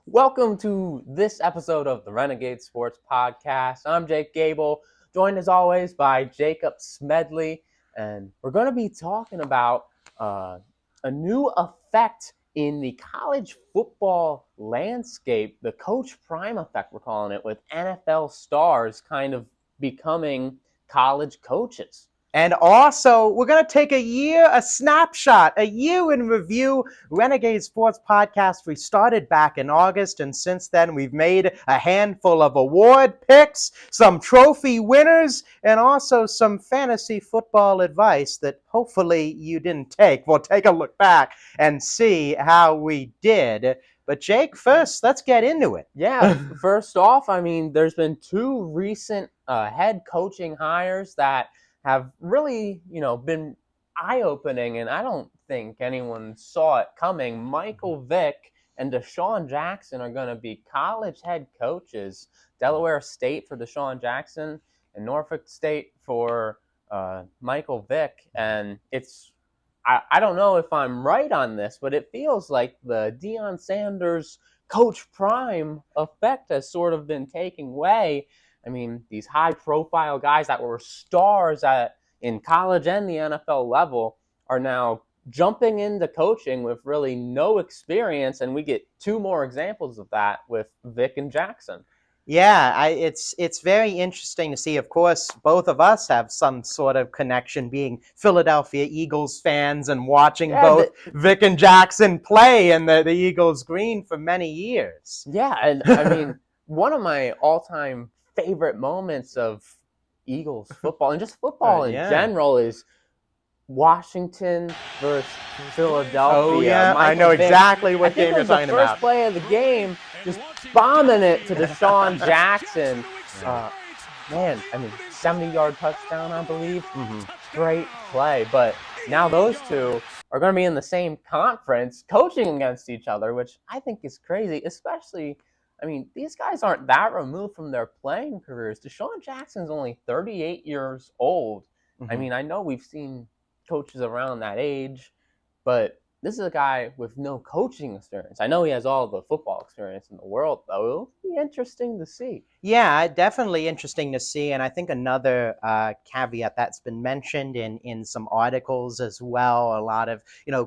Welcome to this episode of the Renegades Sports Podcast. I'm Jake Gable, joined as always by Jacob Smedley, and we're going to be talking about a new effect in the college football landscape, the Coach Prime effect, we're calling it, with NFL stars kind of becoming college coaches. And also, we're going to take a snapshot, a year in review. Renegade Sports Podcast, we started back in August, and since then we've made a handful of award picks, some trophy winners, and also some fantasy football advice that hopefully you didn't take. We'll take a look back and see how we did. But Jake, first, let's get into it. Yeah, first off, there's been two recent head coaching hires that have really, been eye-opening, and I don't think anyone saw it coming. Michael Vick and Desean Jackson are going to be college head coaches. Delaware State for Desean Jackson and Norfolk State for Michael Vick. And I don't know if I'm right on this, but it feels like the Deion Sanders Coach Prime effect has sort of been taking away. These high-profile guys that were stars in college and the NFL level are now jumping into coaching with really no experience, and we get two more examples of that with Vick and Jackson. Yeah, it's very interesting to see. Of course, both of us have some sort of connection, being Philadelphia Eagles fans and watching both Vick and Jackson play in the Eagles green for many years. Yeah, and one of my all-time favorite moments of Eagles football and just football in general is Washington versus Philadelphia. Oh yeah, I know exactly what game you're talking about. The first play of the game, just bombing it to Desean Jackson. 70-yard touchdown, I believe. Great play. But now those two are going to be in the same conference coaching against each other, which I think is crazy, especially these guys aren't that removed from their playing careers. Desean Jackson's only 38 years old. I know we've seen coaches around that age, but this is a guy with no coaching experience. I know he has all the football experience in the world, though. It'll be interesting to see. Yeah, definitely interesting to see. And I think another caveat that's been mentioned in some articles as well, a lot of,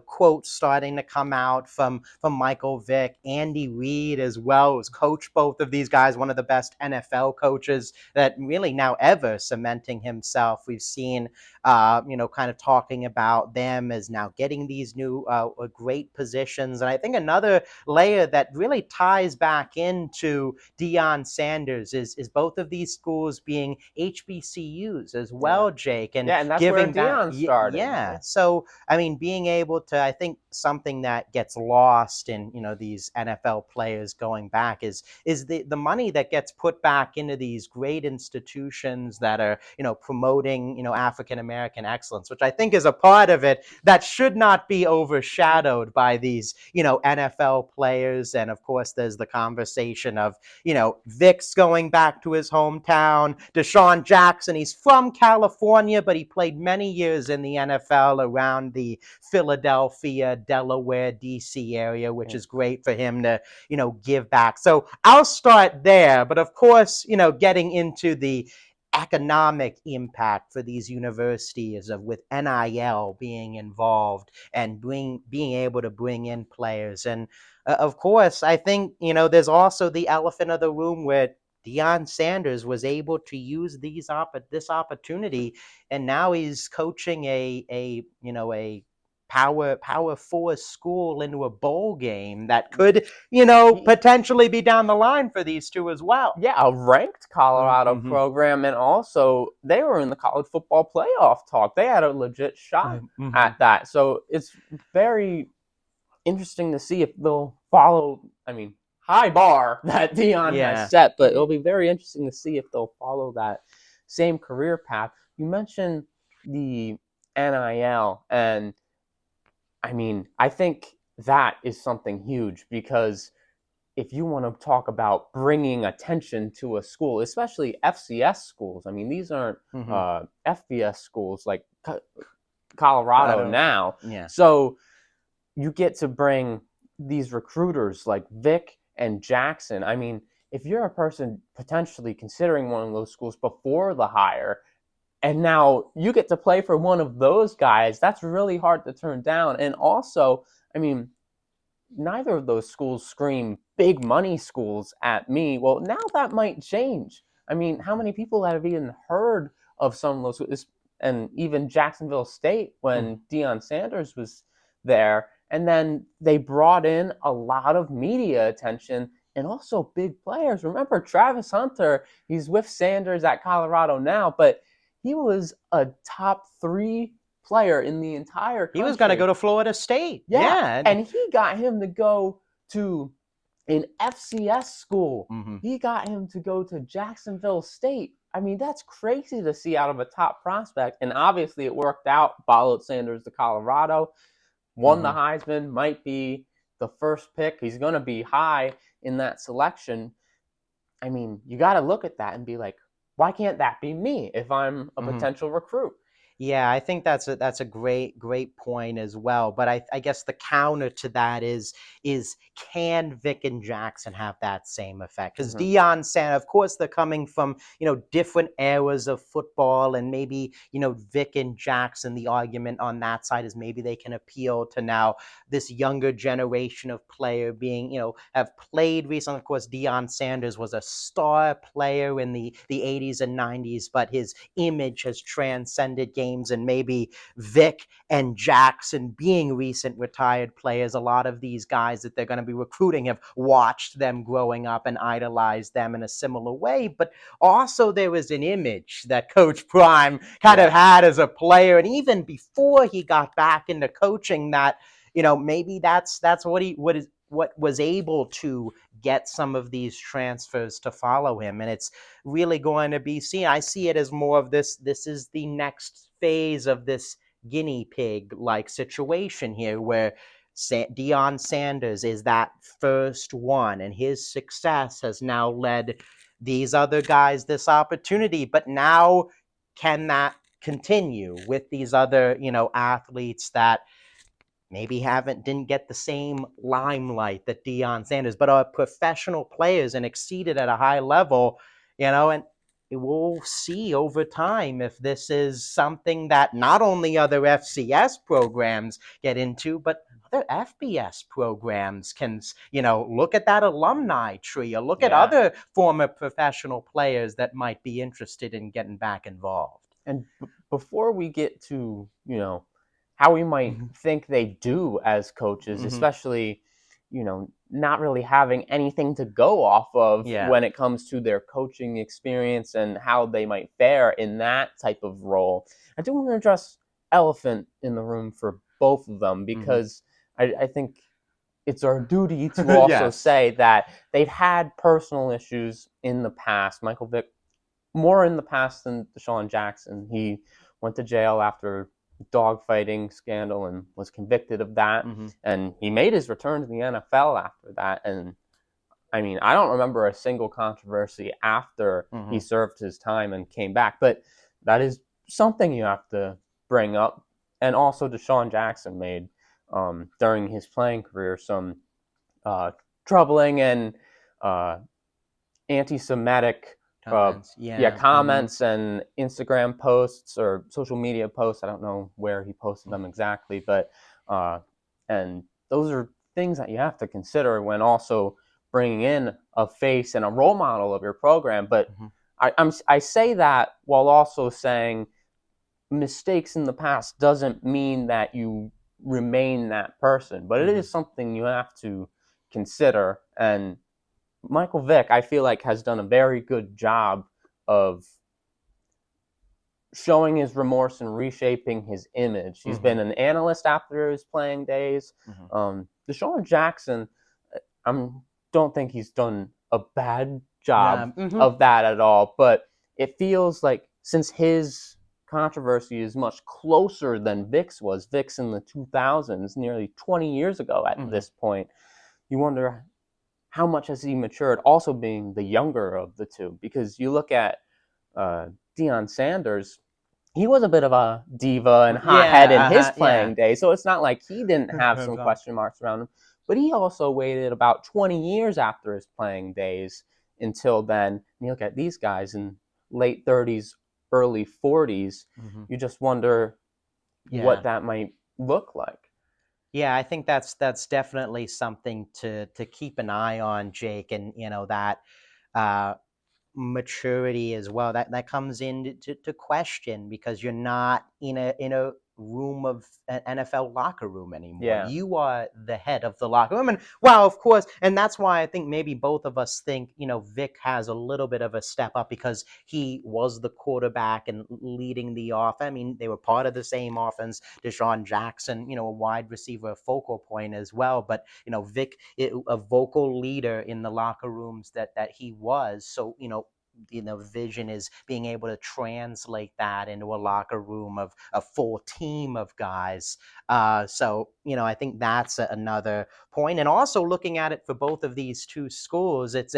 quotes starting to come out from Michael Vick, Andy Reid as well, who's coached both of these guys, one of the best NFL coaches that really now ever cementing himself. We've seen, kind of talking about them as now getting these new great positions. And I think another layer that really ties back into Deion Sanders is both of these schools being HBCUs as well, Jake. And that's giving where Deion started. Yeah. So, being able to, I think something that gets lost in, these NFL players going back is the money that gets put back into these great institutions that are, promoting, African-American excellence, which I think is a part of it that should not be overshadowed by these, NFL players. And of course, there's the conversation of, Vick's going back to his hometown. Desean Jackson, he's from California, but he played many years in the NFL around the Philadelphia, Delaware, DC area, which is great for him to, give back. So I'll start there. But of course, getting into the economic impact for these universities with NIL being involved and being able to bring in players. And of course, I think, there's also the elephant of the room where Deion Sanders was able to use this opportunity, and now he's coaching a Power 4 school into a bowl game that could, potentially be down the line for these two as well. Yeah, a ranked Colorado program, and also they were in the college football playoff talk. They had a legit shot at that. So it's very interesting to see if they'll follow, high bar that Deion has set, but it'll be very interesting to see if they'll follow that same career path. You mentioned the NIL, and I think that is something huge, because if you want to talk about bringing attention to a school, especially FCS schools, these aren't FBS schools like Colorado now. Yeah. So you get to bring these recruiters like Vick and Jackson, I mean, if you're a person potentially considering one of those schools before the hire, and now you get to play for one of those guys, that's really hard to turn down. And also, I mean, neither of those schools scream big money schools at me. Well, now that might change. I mean, how many people have even heard of some of those, and even Jacksonville State when Deion Sanders was there, and then they brought in a lot of media attention and also big players. Remember Travis Hunter? He's with Sanders at Colorado now, but he was a top 3 player in the entire country. He was going to go to Florida State. Yeah. And he got him to go to an FCS school. He got him to go to Jacksonville State. I mean, that's crazy to see out of a top prospect. And obviously it worked out. Followed Sanders to Colorado. Won the Heisman. Might be the first pick. He's going to be high in that selection. I mean, you got to look at that and be like, why can't that be me if I'm a potential recruit? Yeah, I think that's a great point as well. But I guess the counter to that is can Vick and Jackson have that same effect? Because Deion Sanders, of course, they're coming from different eras of football, and maybe Vick and Jackson. The argument on that side is maybe they can appeal to now this younger generation of player being have played recently. Of course, Deion Sanders was a star player in the 80s and 90s, but his image has transcended games. And maybe Vick and Jackson being recent retired players, a lot of these guys that they're going to be recruiting have watched them growing up and idolized them in a similar way. But also there was an image that Coach Prime kind of had as a player, and even before he got back into coaching, that maybe that's what was able to get some of these transfers to follow him. And it's really going to be seen. I see it as more of this is the next phase of this guinea pig like situation here, where Deion Sanders is that first one, and his success has now led these other guys this opportunity. But now, can that continue with these other athletes that maybe didn't get the same limelight that Deion Sanders, but are professional players and exceeded at a high level, and we'll see over time if this is something that not only other FCS programs get into, but other FBS programs can, look at that alumni tree, or look at other former professional players that might be interested in getting back involved. And before we get to, how we might think they do as coaches, especially, not really having anything to go off of when it comes to their coaching experience and how they might fare in that type of role. I do want to address elephant in the room for both of them, because I think it's our duty to also say that they've had personal issues in the past. Michael Vick, more in the past than Desean Jackson. He went to jail after dogfighting scandal and was convicted of that, and he made his return to the NFL after that. And I mean, I don't remember a single controversy after he served his time and came back, but that is something you have to bring up. And also Desean Jackson made during his playing career some troubling and anti-Semitic comments and Instagram posts or social media posts. I don't know where he posted them exactly, but and those are things that you have to consider when also bringing in a face and a role model of your program. But I say that while also saying mistakes in the past doesn't mean that you remain that person, but it is something you have to consider. And Michael Vick, I feel like, has done a very good job of showing his remorse and reshaping his image. He's been an analyst after his playing days. Desean Jackson, I don't think he's done a bad job of that at all, but it feels like since his controversy is much closer than Vick's was, Vick's in the 2000s, nearly 20 years ago at this point, you wonder how much has he matured, also being the younger of the two. Because you look at Deion Sanders, he was a bit of a diva and hothead in his playing days, so it's not like he didn't have some question marks around him. but he also waited about 20 years after his playing days until then. And you look at these guys in late 30s, early 40s, Mm-hmm. you just wonder what Yeah. that might look like. Yeah, I think that's definitely something to keep an eye on, Jake, and that uh, maturity as well. That comes in to question, because you're not in a room of an NFL locker room anymore. Yeah. You are the head of the locker room, and well, of course, and that's why I think maybe both of us think Vic has a little bit of a step up, because he was the quarterback and leading the off. I mean, they were part of the same offense. Desean Jackson, a wide receiver, a focal point as well. But Vic, a vocal leader in the locker rooms that he was. So vision is being able to translate that into a locker room of a full team of guys. So I think that's another point. And also looking at it for both of these two schools, it's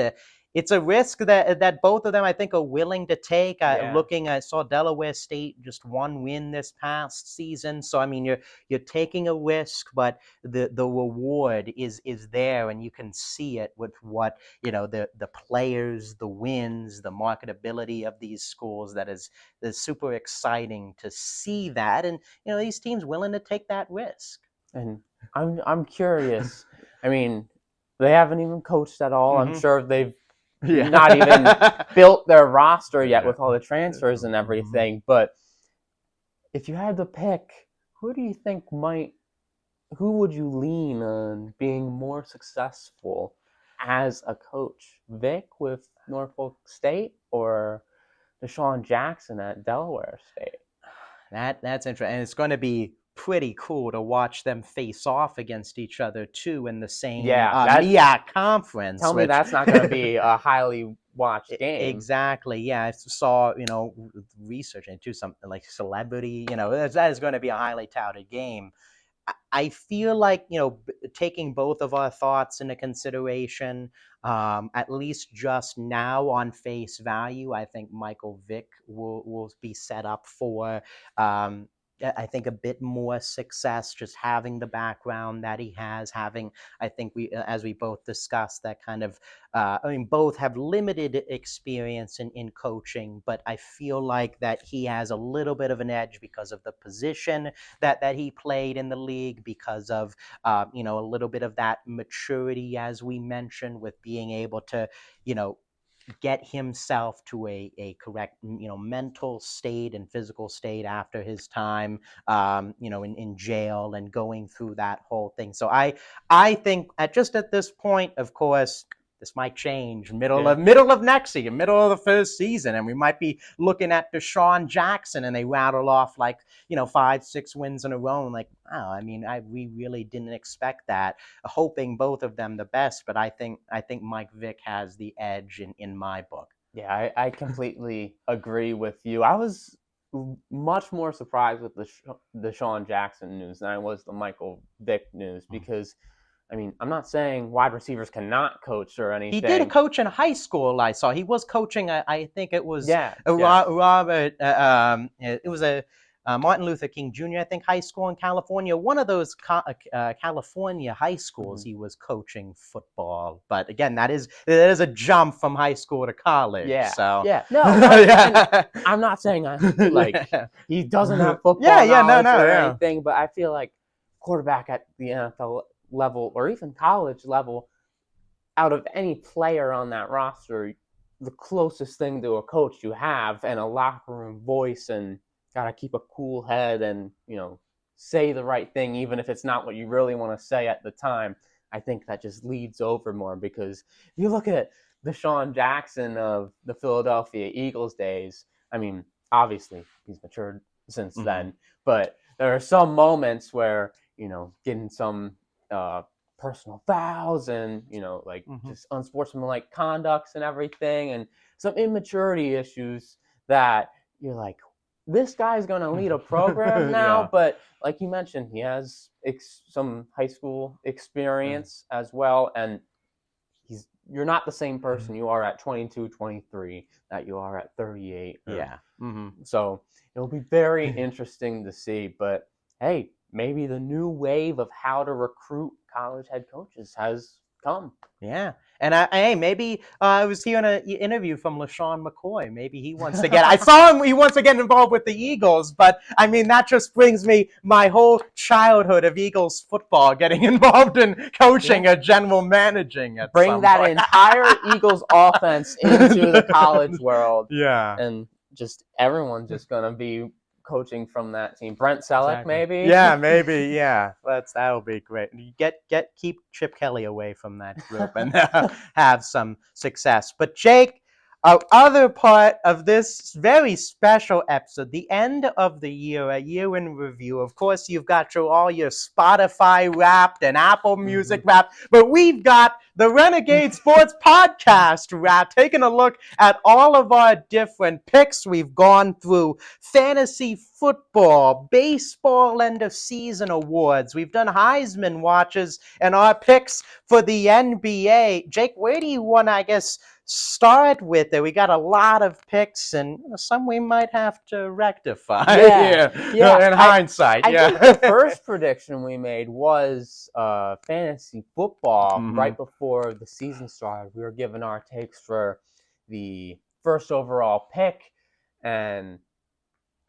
a risk that both of them, I think, are willing to take. Yeah. I saw Delaware State just one win this past season, so I mean, you're taking a risk, but the reward is there, and you can see it with what the players, the wins, the marketability of these schools. That is super exciting to see that, and these teams willing to take that risk. And I'm curious. I mean, they haven't even coached at all. I'm Mm-hmm. sure they've Yeah. not even built their roster yet Yeah. with all the transfers and everything. But if you had to pick, who do you think who would you lean on being more successful as a coach? Vic with Norfolk State or Desean Jackson at Delaware State? That's interesting, and it's going to be pretty cool to watch them face off against each other too in the same Yeah, that MEAC conference. tell me that's not going to be a highly watched game. Exactly. Yeah, I saw research into something like celebrity. That is going to be a highly touted game. I feel like taking both of our thoughts into consideration, at least just now on face value, I think Michael Vick will be set up for. I think a bit more success, just having the background that he has, having, I think as we both discussed, that kind of, I mean, both have limited experience in coaching, but I feel like that he has a little bit of an edge because of the position that he played in the league, because of a little bit of that maturity, as we mentioned, with being able to get himself to a correct mental state and physical state after his time in jail and going through that whole thing. So I think at this point, of course, this might change middle of next year, middle of the first season, and we might be looking at Desean Jackson, and they rattle off like 5-6 wins in a row, and like, wow, I mean, we really didn't expect that. Hoping both of them the best, but I think Mike Vick has the edge in my book. Yeah, I completely agree with you. I was much more surprised with the Desean Jackson news than I was the Michael Vick news, because I mean, I'm not saying wide receivers cannot coach or anything. He did coach in high school. I saw he was coaching. I think it was Robert. It was a Martin Luther King Jr. I think high school in California. One of those California high schools. He was coaching football. But again, that is a jump from high school to college. Yeah. So no, I'm not saying he doesn't have football knowledge or anything, but I feel like quarterback at the NFL level or even college level, out of any player on that roster, the closest thing to a coach you have, and a locker room voice, and gotta keep a cool head and say the right thing even if it's not what you really want to say at the time. I think that just leads over more, because if you look at Desean Jackson of the Philadelphia Eagles days, I mean, obviously he's matured since then, but there are some moments where getting some personal fouls and just unsportsmanlike conducts and everything, and some immaturity issues that you're like, this guy's going to lead a program now. But like you mentioned, he has some high school experience as well, and you're not the same person you are at 22, 23 that you are at 38. So it'll be very interesting to see. But hey, maybe the new wave of how to recruit college head coaches has come. Yeah. And hey, maybe I was hearing an interview from LaShawn McCoy. Maybe he wants to get. I saw him. He wants to get involved with the Eagles. But I mean, that just brings me my whole childhood of Eagles football, getting involved in coaching or general managing. Bring that entire Eagles offense into the college world. Yeah. And just everyone's just gonna be coaching from that team. Brent Selleck, maybe. Yeah, maybe. Yeah, that'll be great. Keep Chip Kelly away from that group and have some success. But Jake, our other part of this very special episode, the end of the year, a year in review. Of course, you've got all your Spotify Wrapped and Apple Music Wrapped, but we've got the Renegade Sports Podcast Wrapped, taking a look at all of our different picks. We've gone through fantasy football, baseball end of season awards. We've done Heisman watches and our picks for the NBA. Jake, where do you want to, I guess, start with it? We got a lot of picks, and some we might have to rectify. Yeah. In hindsight, I think the first prediction we made was fantasy football right before the season started. We were giving our takes for the first overall pick, and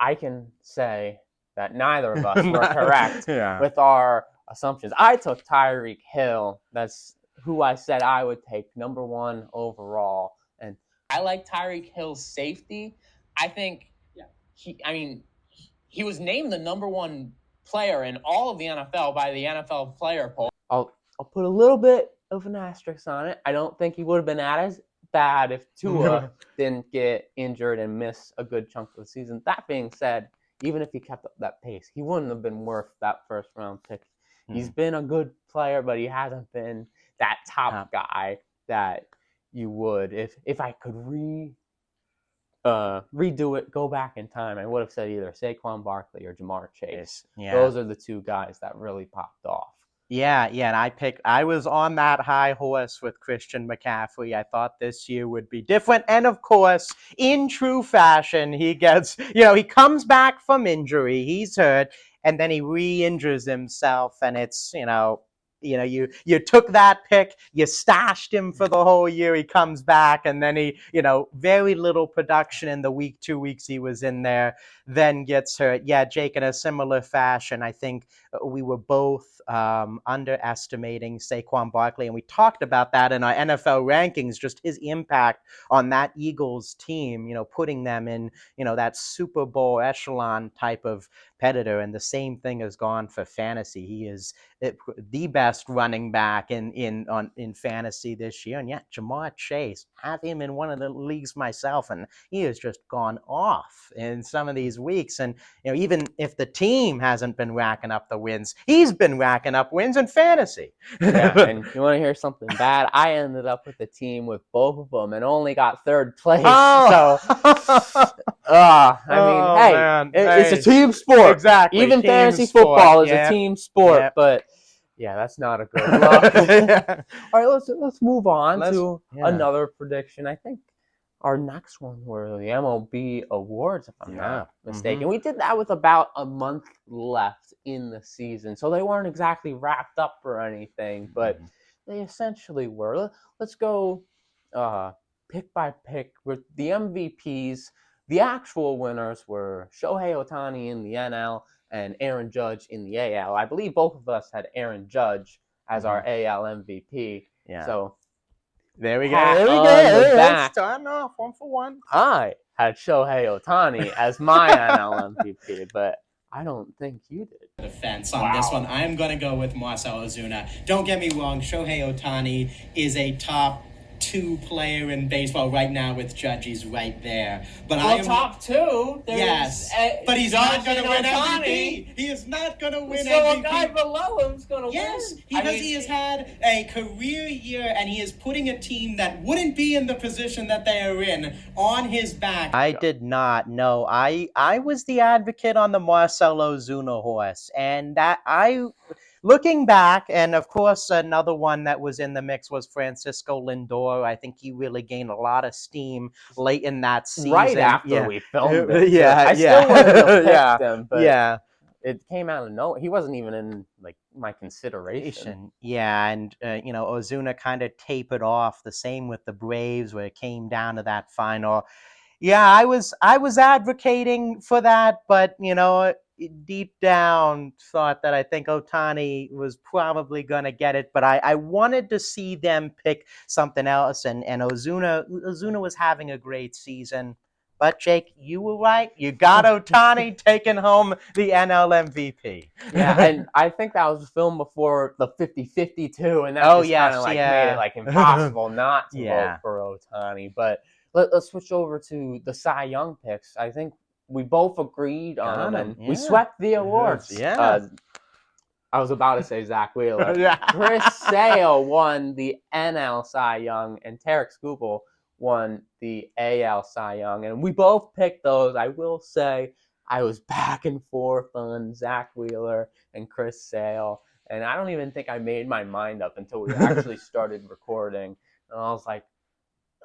I can say that neither of us were correct with our assumptions. I took Tyreek Hill. That's who I said I would take number 1 overall. And I like Tyreek Hill's safety. I think he was named the number 1 player in all of the NFL by the NFL player poll. I'll put a little bit of an asterisk on it. I don't think he would have been as bad if Tua didn't get injured and miss a good chunk of the season. That being said, even if he kept up that pace, he wouldn't have been worth that first round pick. He's been a good player, but he hasn't been that top guy that you would. If I could redo it, go back in time, I would have said either Saquon Barkley or Jamar Chase. Yeah. Those are the 2 guys that really popped off. Yeah, and I was on that high horse with Christian McCaffrey. I thought this year would be different. And of course, in true fashion, he comes back from injury, he's hurt, and then he re-injures himself, and it's, you took that pick, you stashed him for the whole year, he comes back, and then he, very little production in the 2 weeks he was in there, then gets hurt. Yeah, Jake, in a similar fashion, I think we were both underestimating Saquon Barkley, and we talked about that in our NFL rankings, just his impact on that Eagles team, putting them in, that Super Bowl echelon type of competitor, and the same thing has gone for fantasy. He is the best running back in fantasy this year. And yeah, Jamar Chase, have him in one of the leagues myself, and he has just gone off in some of these weeks. And even if the team hasn't been racking up the wins, he's been racking up wins in fantasy. Yeah, and you want to hear something bad? I ended up with the team with both of them and only got 3rd place. Oh. So, it's a team sport. Exactly. Even team fantasy sport. football is a team sport, but yeah, that's not a good look. All right, let's move on to another prediction. I think our next one were the MLB Awards, if I'm not mistaken. We did that with about a month left in the season, so they weren't exactly wrapped up or anything, but they essentially were. Let's go pick by pick with the MVPs. The actual winners were Shohei Ohtani in the NL and Aaron Judge in the AL. I believe both of us had Aaron Judge as our AL MVP. Yeah. So there we go. Starting off 1 for 1. I had Shohei Ohtani as my NL MVP, but I don't think you did. Defense on this one. I'm going to go with Marcell Ozuna. Don't get me wrong, Shohei Ohtani is a top 2 player in baseball right now with Judge. He's right there. But top 2? Yes. But he's not going to win MVP. He is not going to win MVP. So a guy below him is going to win. Yes, because he has had a career year and he is putting a team that wouldn't be in the position that they are in on his back. I did not know. I was the advocate on the Marcell Ozuna horse, and that looking back, and of course, another one that was in the mix was Francisco Lindor. I think he really gained a lot of steam late in that season. Right after we filmed it. I still wanted to pick them, but it came out of nowhere. He wasn't even in like my consideration. Yeah, and Ozuna kind of tapered off. The same with the Braves, where it came down to that final. Yeah, I was advocating for that, but deep down thought that I think Ohtani was probably gonna get it. But I wanted to see them pick something else, and Ozuna was having a great season. But Jake, you were right. You got Ohtani taking home the NL MVP. Yeah, and I think that was filmed before the 50-50 too, and that just kind of like made it like impossible not to vote for Ohtani. But let's switch over to the Cy Young picks. I think we both agreed on them, and we swept the awards. Yeah. I was about to say Zach Wheeler. Yeah. Chris Sale won the NL Cy Young, and Tarek Skubal won the AL Cy Young, and we both picked those. I will say I was back and forth on Zach Wheeler and Chris Sale, and I don't even think I made my mind up until we actually started recording. And I was like,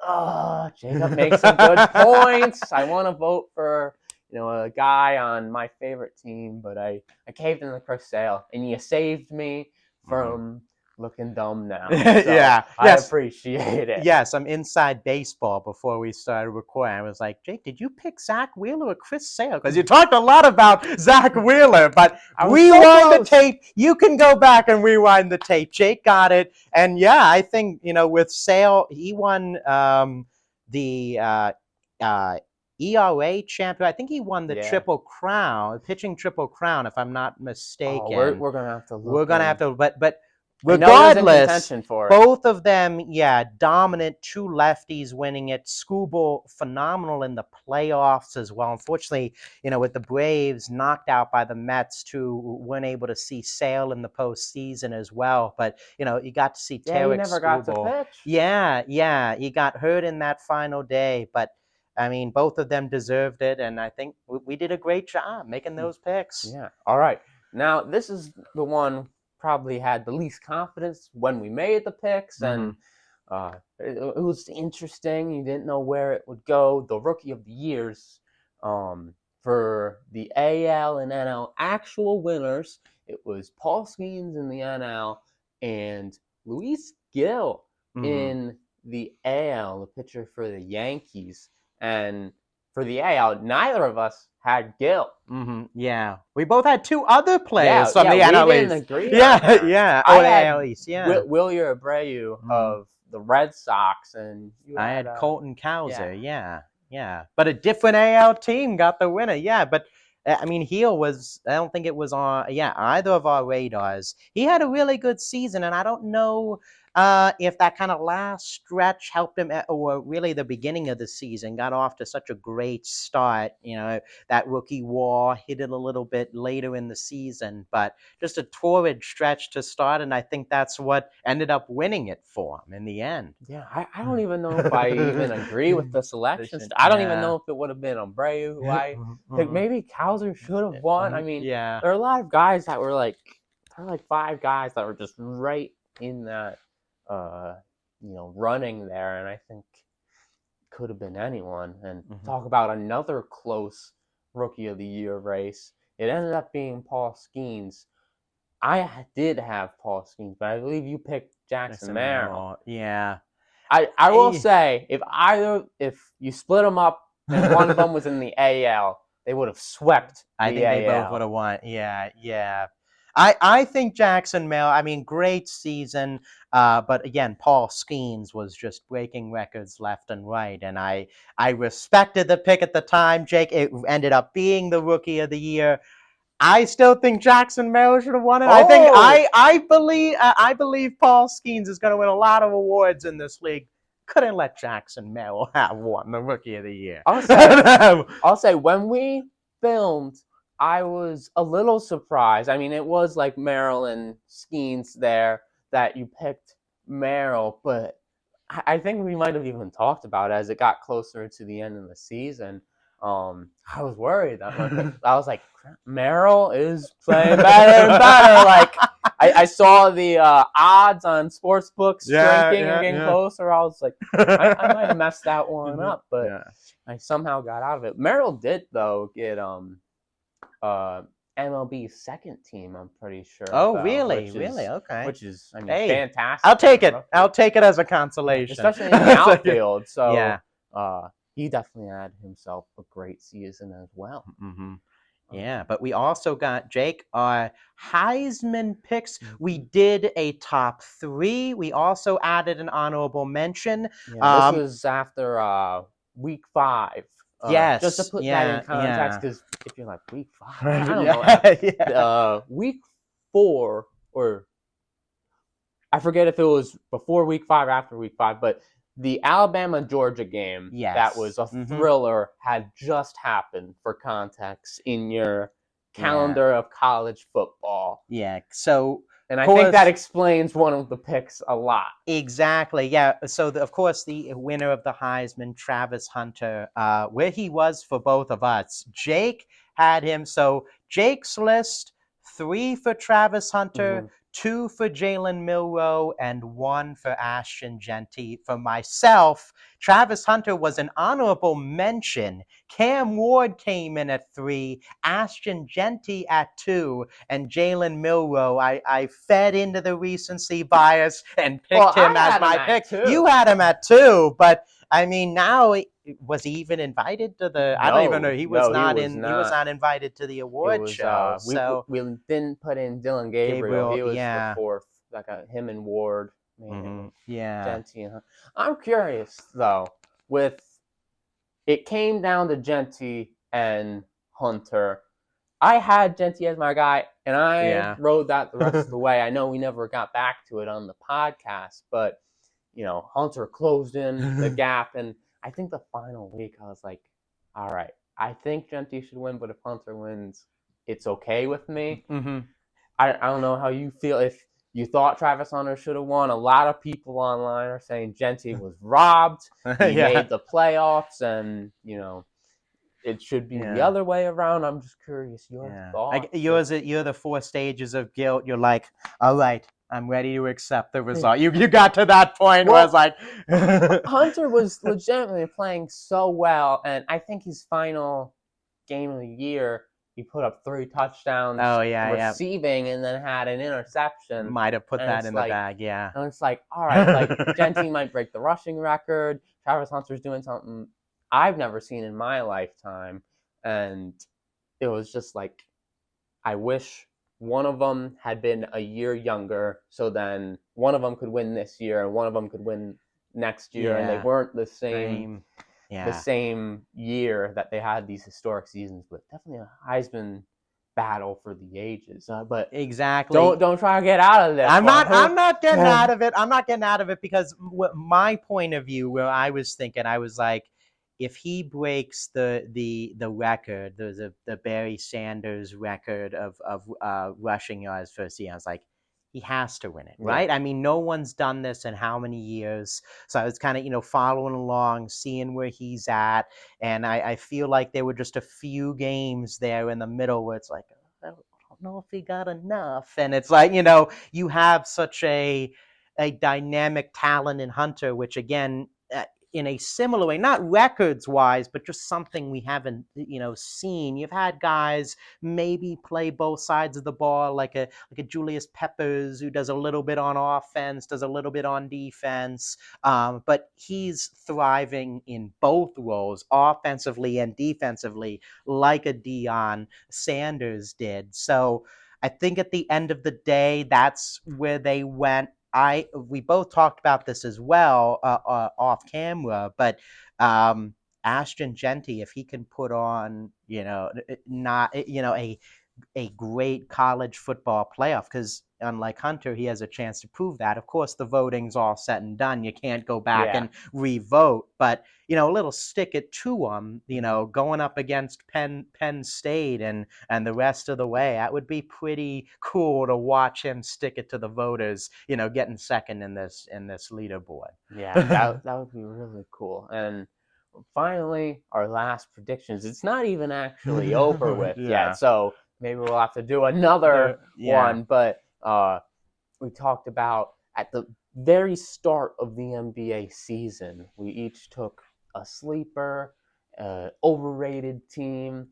oh, Jacob makes some good points. I want to vote for a guy on my favorite team, but I caved into Chris Sale, and you saved me from looking dumb now. So yeah. I appreciate it. Yes, I'm inside baseball before we started recording. I was like, Jake, did you pick Zach Wheeler or Chris Sale? Because you talked a lot about Zach Wheeler, but rewind the tape. You can go back and rewind the tape. Jake got it. And yeah, I think, with Sale, he won the ERA champion. I think he won the Triple Crown, pitching Triple Crown, if I'm not mistaken. Oh, we're going to have to look. We're going to have to, but regardless, both of them, dominant, two lefties winning it. Skubal, phenomenal in the playoffs as well. Unfortunately, with the Braves knocked out by the Mets, too, weren't able to see Sale in the postseason as well. But, you got to see Tarek he never got to pitch. Yeah, he got hurt in that final day. But, I mean, both of them deserved it, and I think we did a great job making those picks. Yeah, all right. Now, this is the one probably had the least confidence when we made the picks, and it was interesting. You didn't know where it would go. The Rookie of the Years for the AL and NL actual winners, it was Paul Skeens in the NL and Luis Gil in the AL, the pitcher for the Yankees. And for the AL, neither of us had Gil. Yeah, we both had two other players from the NL East. We didn't agree. I had Wilyer Abreu of the Red Sox, and I had Colton Cowser. Yeah. But a different AL team got the winner. Yeah, but I mean, Heel was. I don't think it was on. Either of our radars. He had a really good season, and I don't know if that kind of last stretch helped him, or really the beginning of the season got off to such a great start. That rookie wall hit it a little bit later in the season, but just a torrid stretch to start, and I think that's what ended up winning it for him in the end. Yeah, I don't even know if I even agree with the selections. I don't even know if it would have been Abreu who I picked. Maybe Cowser should have won. I mean, there are a lot of guys that were like, there were like 5 guys that were just right in that running there, and I think could have been anyone. And talk about another close Rookie of the Year race. It ended up being Paul Skeens. I did have Paul Skeens, but I believe you picked Jackson Merrill. Yeah. I will say, if you split them up and one of them was in the AL, they would have swept the I think AL. They both would have won. Yeah. I think Jackson Merrill, I mean, great season. But again, Paul Skeens was just breaking records left and right. And I respected the pick at the time, Jake. It ended up being the Rookie of the Year. I still think Jackson Merrill should have won it. I think I believe Paul Skeens is going to win a lot of awards in this league. Couldn't let Jackson Merrill have won the Rookie of the Year. I'll say when we filmed, I was a little surprised. I mean, it was like Merrill and Skeens there that you picked Merrill, but I think we might have even talked about it as it got closer to the end of the season. I was worried. I was like, Merrill is playing better and better. Like, I saw the odds on sportsbooks shrinking and getting closer. I was like, I might have messed that one up, but I somehow got out of it. Merrill did, though, get MLB's second team, I'm pretty sure, Oh, though, really? Really? Okay. which is, I mean, Hey, fantastic I'll take for it. rookie. I'll take it as a Yeah, consolation. especially in the It's like, outfield. yeah. So he definitely had himself a great season as well. Mm-hmm. Yeah, but we also got, Jake, our Heisman picks. We did a top 3. We also added an honorable mention. Yeah, this was after week 5. Just to Yes. put that in Yeah. context, Yeah. because if you're like week 5, I don't know. Yeah. Yeah. Week 4, or I forget if it was before week 5, after week 5, but the Alabama Georgia game that was Yes. a Mhm. thriller had just happened. For context, in your Yeah. calendar of college football. Yeah. So, And of I think that course, explains one of the picks a lot. exactly. Yeah. So, of course, the winner of the Heisman, Travis Hunter, where he was for both of us. Jake had him. So, Jake's list: 3 for Travis Hunter, 2 for Jalen Milroe, and 1 for Ashton Genty. For myself, Travis Hunter was an honorable mention. Cam Ward came in at 3, Ashton Genty at 2, and Jalen Milroe, I fed into the recency bias and picked him as my pick. You had him at 2, but I mean, now was he even invited to the? I don't even know. He was not in. He was not invited to to the award show. So we didn't put in Dylan Gabriel. He was the yeah. 4th. Like him and Ward. Yeah. Genty. I'm curious though. With it came down to Genty and Hunter. I had Genty as my guy, and I Yeah. rode that the rest of the way. I know we never got back to it on the podcast, but Hunter closed in the gap, and I think the final week I was like, all right, I think Genty should win, but if Hunter wins, it's okay with me. Mm-hmm. I don't know how you feel. If you thought Travis Hunter should have won, a lot of people online are saying Genty was robbed. He Yeah. made the playoffs, and it should be the Yeah. other way around. I'm just curious your thoughts. You're the 4 stages of guilt. You're like, all right, I'm ready to accept the result. You got to that point where it's like Hunter was legitimately playing so well, and I think his final game of the year, he put up 3 touchdowns receiving, and then had an interception. Might have put that in the bag, yeah. And it's like, all right, like Genty might break the rushing record. Travis Hunter's doing something I've never seen in my lifetime, and it was just like, I wish one of them had been a year younger, so then one of them could win this year and one of them could win next year, and they weren't the same year that they had these historic seasons. But definitely a Heisman battle for the ages. But exactly, don't try to get out of this. I'm not getting out of it. I'm not getting out of it because my point of view, where I was thinking, I was like, if he breaks the record, the Barry Sanders record of rushing yards for a season, I was like, he has to win it, right? I mean, no one's done this in how many years? So I was kind of, following along, seeing where he's at, and I feel like there were just a few games there in the middle where it's like, I don't know if he got enough, and it's like, you have such a dynamic talent in Hunter, which again, in a similar way, not records wise, but just something we haven't, seen. You've had guys maybe play both sides of the ball, like a Julius Peppers, who does a little bit on offense, does a little bit on defense, but he's thriving in both roles, offensively and defensively, like a Deion Sanders did. So I think at the end of the day, that's where they went. We both talked about this as well off camera, but Ashton Genty, if he can put on, a great college football playoff, because unlike Hunter, he has a chance to prove that. Of course, the voting's all set and done. You can't go back and re-vote, but a little stick it to him, going up against Penn State and the rest of the way. That would be pretty cool to watch him stick it to the voters, getting second in this leaderboard. Yeah, that would be really cool. And finally, our last predictions. It's not even actually over with yet, so maybe we'll have to do another one. But we talked about at the very start of the NBA season, we each took a sleeper, overrated team,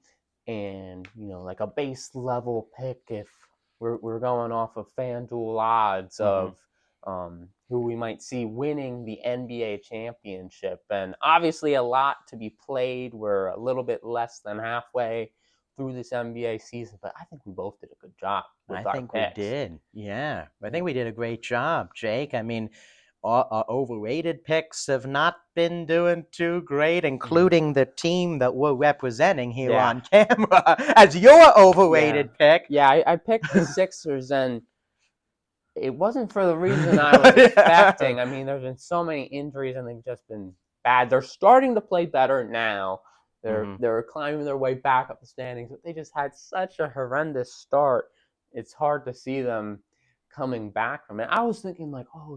and like a base level pick if we're going off of FanDuel odds of who we might see winning the NBA championship. And obviously a lot to be played. We're a little bit less than halfway through this NBA season, but I think we both did a good job with our think picks. we did. Yeah, I think we did a great job, Jake. I mean, overrated picks have not been doing too great, including the team that we're representing here on camera as your overrated pick. Yeah, I picked the Sixers, and it wasn't for the reason I was expecting. I mean, there's been so many injuries, and they've just been bad. They're starting to play better now. They're climbing their way back up the standings, but they just had such a horrendous start. It's hard to see them coming back from it. I was thinking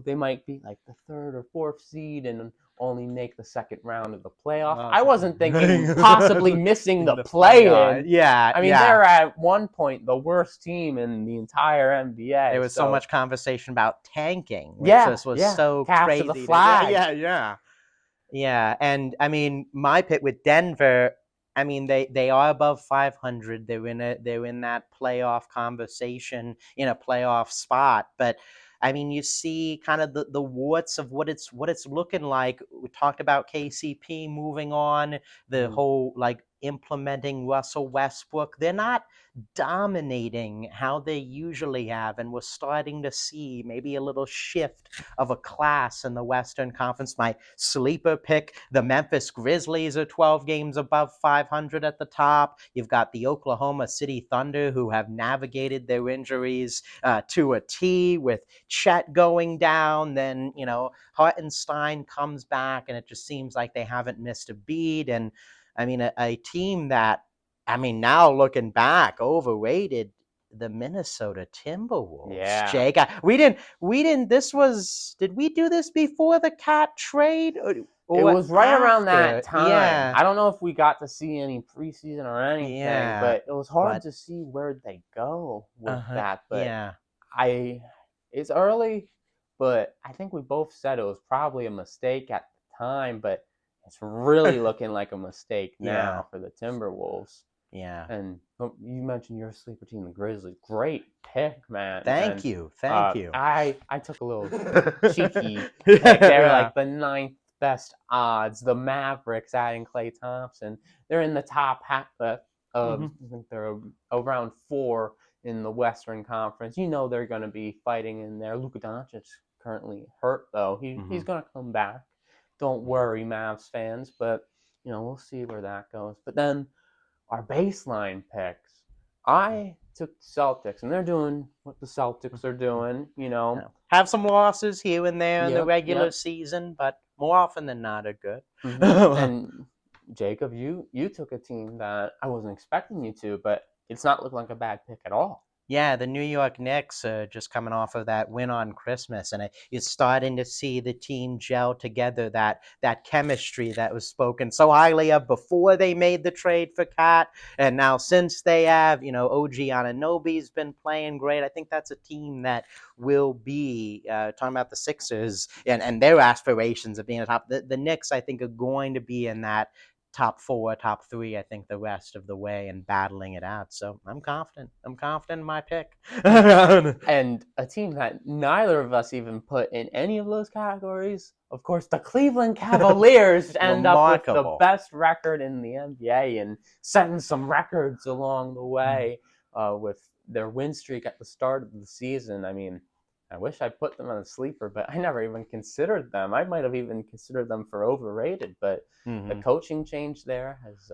they might be like the third or fourth seed and only make the second round of the playoff. I wasn't thinking possibly missing the play-in. Yeah, I mean, they're at one point the worst team in the entire NBA. There was so much conversation about tanking, which was so capture crazy. The flag. Yeah, and I mean, my pick with Denver, I mean, they are above 500. They're in that playoff conversation, in a playoff spot. But I mean, you see kind of the warts of what it's looking like. We talked about KCP moving on, the whole implementing Russell Westbrook. They're not dominating how they usually have, and we're starting to see maybe a little shift of a class in the Western Conference. My sleeper pick, the Memphis Grizzlies, are 12 games above 500 at the top. You've got the Oklahoma City Thunder, who have navigated their injuries to a T, with Chet going down. Then Hartenstein comes back, and it just seems like they haven't missed a beat. And I mean, a team that, I mean, now looking back, overrated, the Minnesota Timberwolves. Yeah. Jake, did we do this before the Cat trade? It was right around that time. Yeah. I don't know if we got to see any preseason or anything, but it was hard to see where they go with that. But it's early, but I think we both said it was probably a mistake at the time, but it's really looking like a mistake now for the Timberwolves. Yeah. And you mentioned your sleeper team, the Grizzlies. Great pick, man. Thank you. I took a little cheeky pick. They're like the ninth best odds. The Mavericks adding Klay Thompson. They're in the top half of, I think they're around 4 in the Western Conference. They're going to be fighting in there. Luka Doncic currently hurt, though. He's going to come back. Don't worry, Mavs fans, but we'll see where that goes. But then our baseline picks, I took the Celtics, and they're doing what the Celtics are doing. Have some losses here and there in the regular season, but more often than not are good. And Jacob, you took a team that I wasn't expecting you to, but it's not looking like a bad pick at all. Yeah, the New York Knicks are just coming off of that win on Christmas, and you're starting to see the team gel together, that chemistry that was spoken so highly of before they made the trade for Cat, and now since they have, OG Anunoby's been playing great. I think that's a team that will be, talking about the Sixers and their aspirations of being a top. The Knicks, I think, are going to be in that top 4, top 3, I think, the rest of the way, and battling it out. So I'm confident. In my pick. And a team that neither of us even put in any of those categories, of course, the Cleveland Cavaliers end up with the best record in the NBA and setting some records along the way with their win streak at the start of the season. I mean, I wish I put them on a sleeper, but I never even considered them. I might have even considered them for overrated, but the coaching change there has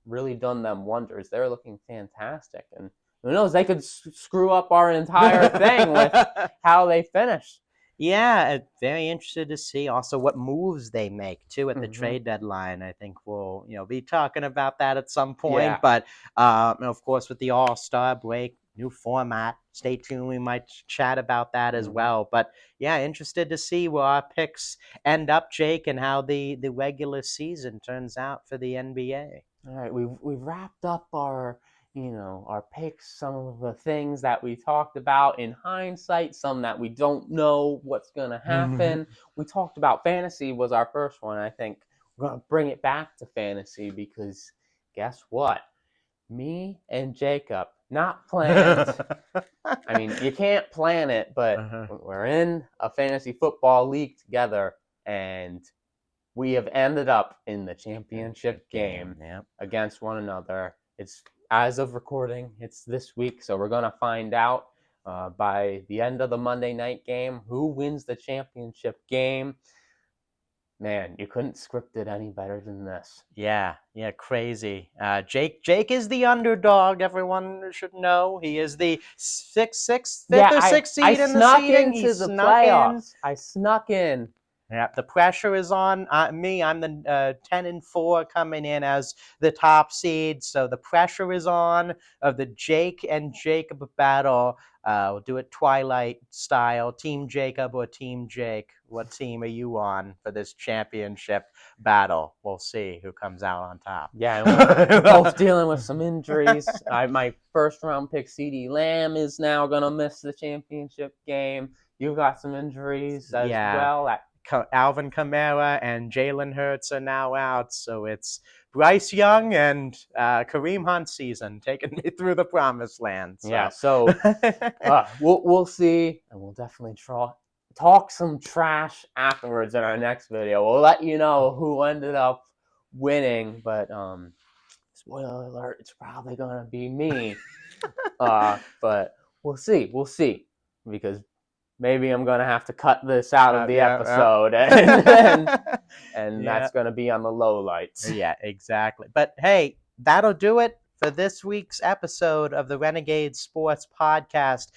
really done them wonders. They're looking fantastic, and who knows, they could screw up our entire thing with how they finish. Yeah, very interested to see also what moves they make too at the trade deadline. I think we'll be talking about that at some point. But of course, with the All-Star break, new format, stay tuned. We might chat about that as well. But yeah, interested to see where our picks end up, Jake, and how the regular season turns out for the NBA. All right, we've wrapped up our picks, some of the things that we talked about in hindsight, some that we don't know what's going to happen. We talked about fantasy was our first one. I think we're going to bring it back to fantasy because guess what? Me and Jacob, not planned. I mean, you can't plan it, but we're in a fantasy football league together, and we have ended up in the championship game against one another. It's, as of recording, it's this week, so we're going to find out by the end of the Monday night game who wins the championship game. Man, you couldn't script it any better than this. Yeah, crazy. Jake is the underdog. Everyone should know he is the fifth or sixth seed in the seeding. He snuck into the playoffs. I snuck in. Yeah, the pressure is on me. I'm the 10-4 coming in as the top seed, so the pressure is on of the Jake and Jacob battle. We'll do it Twilight style. Team Jacob or Team Jake? What team are you on for this championship battle? We'll see who comes out on top. Yeah, we're both dealing with some injuries. My first round pick, CeeDee Lamb, is now going to miss the championship game. You've got some injuries as well. Alvin Kamara and Jalen Hurts are now out, so it's Bryce Young and Kareem Hunt season taking me through the promised land. So. Yeah, so we'll see, and we'll definitely talk some trash afterwards in our next video. We'll let you know who ended up winning, but spoiler alert, it's probably gonna be me. But we'll see, because maybe I'm going to have to cut this out of the episode, and that's going to be on the lowlights. Yeah, exactly. But hey, that'll do it for this week's episode of the Renegades Sports Podcast.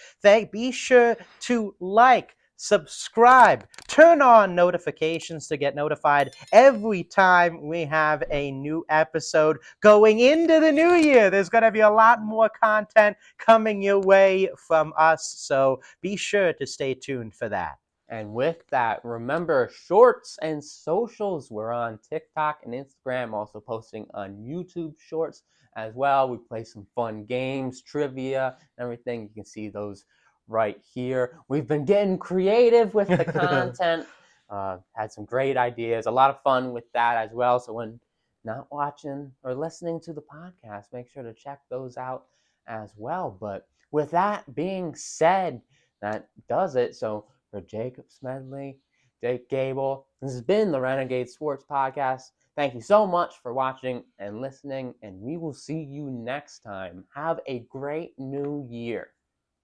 Be sure to like, subscribe, turn on notifications to get notified every time we have a new episode. Going into the new year, there's going to be a lot more content coming your way from us, so be sure to stay tuned for that. And with that, remember, shorts and socials. We're on TikTok and Instagram, also posting on YouTube Shorts as well. We play some fun games, trivia, and everything. You can see those right here. We've been getting creative with the content. Had some great ideas. A lot of fun with that as well. So when not watching or listening to the podcast, make sure to check those out as well. But with that being said, that does it. So for Jacob Smedley, Jake Gable, this has been the Renegade Sports Podcast. Thank you so much for watching and listening, and we will see you next time. Have a great new year.